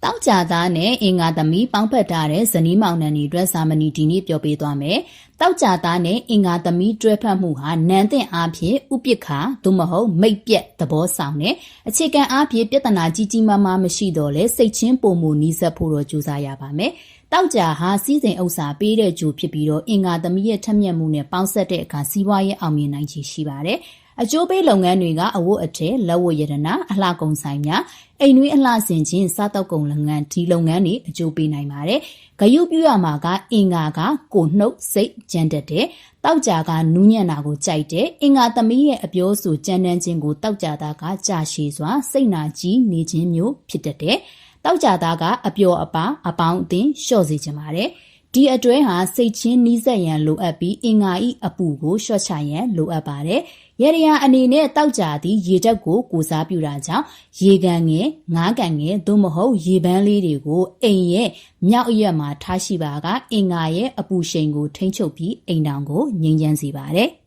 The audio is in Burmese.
တောက်ကြသားနဲ့အင်္ဂါသမီးပေါင်းဖက်ထားတဲ့ဇနီးမောင်နှံတွေအတွက်စာမဏီဒီနေ့ပြောပေးသွားမယ်။တောက်ကြသားနဲ့အင်္ဂါသမီးတွဲဖက်မှုဟာနန်းသင့်အားဖြင့်ဥပိ္ပခာသို့မဟုတ်မိတ်ပြက်သဘောဆောင်တဲ့အခြေခံအားဖြင့်ပြဿနာကြီးကြီးမားမားမရှိတော့လဲစိတ်ချင်းပုံမှုနီးစပ်ဖို့တော့ကြိုးစားရပါမယ်။တောက်ကြဟာစီးစိမ်ဥစ္စာပေးတဲ့ဂျိုဖြစ်ပြီးတော့အင်္ဂါသမီးရဲ့ထက်မြက်မှုနဲ့ပေါင်းဆက်တဲ့အခါစီးပွားရေးအောင်မြင်နိုင်ချေရှိပါတယ်။အကျိုးပေးလုပ်ငန်းတွေကအဝတ်အထည်လက်ဝတ်ရတနာအလှကုန်ဆိုင်များအိမ်တွင်းအလှဆင်ခြင်းစားတောက်ကုန်လုပ်ငန်းဒီလုပ်ငန်းတွေအကျိုးပေးနိုင်ပါတယ်။ဂယုပြုရမှာကအင်္ဂါကကိုနှုတ်စိတ်ကြမ်းတတ်တဲ့တောက်ကြကနူးညံ့တာကိုကြိုက်တဲ့အင်္ဂါသမီးရဲ့အပြောဆိုကြမ်းတမ်းခြင်းကိုတောက်ကြသားကကြာရှည်စွာစိတ်နာကြီးနေခြင်းမျိုးဖြစ်တတ်တဲ့တောက်ကြသားကအပျော်အပါအပေါင်းအသင်းလျှော့စေခြင်းပါတယ်။ဒီအတွဲဟာစိတ်ချင်းနီးစပ်ရန်လိုအပ်ပြီးအင်္ဂါဤအပူကိုလျှော့ချရန်လိုအပ်ပါတယ်။ရေရအနေနဲ့တောက်ကြသည်ရေတက်ကိုစားပြုတာကြောင့်ရေကန်ငယ်ငါးကန်ငယ်သို့မဟုတ်ရေပန်းလေးတွေကိုအိမ်ရဲ့မြောက်အရက်မှာထားရှိပါကအင်္ဂါရဲ့အပူရှိန်ကိုထိန်းချုပ်ပြီးအိမ်တောင်ကိုငြိမ်းချမ်းစေပါတယ်။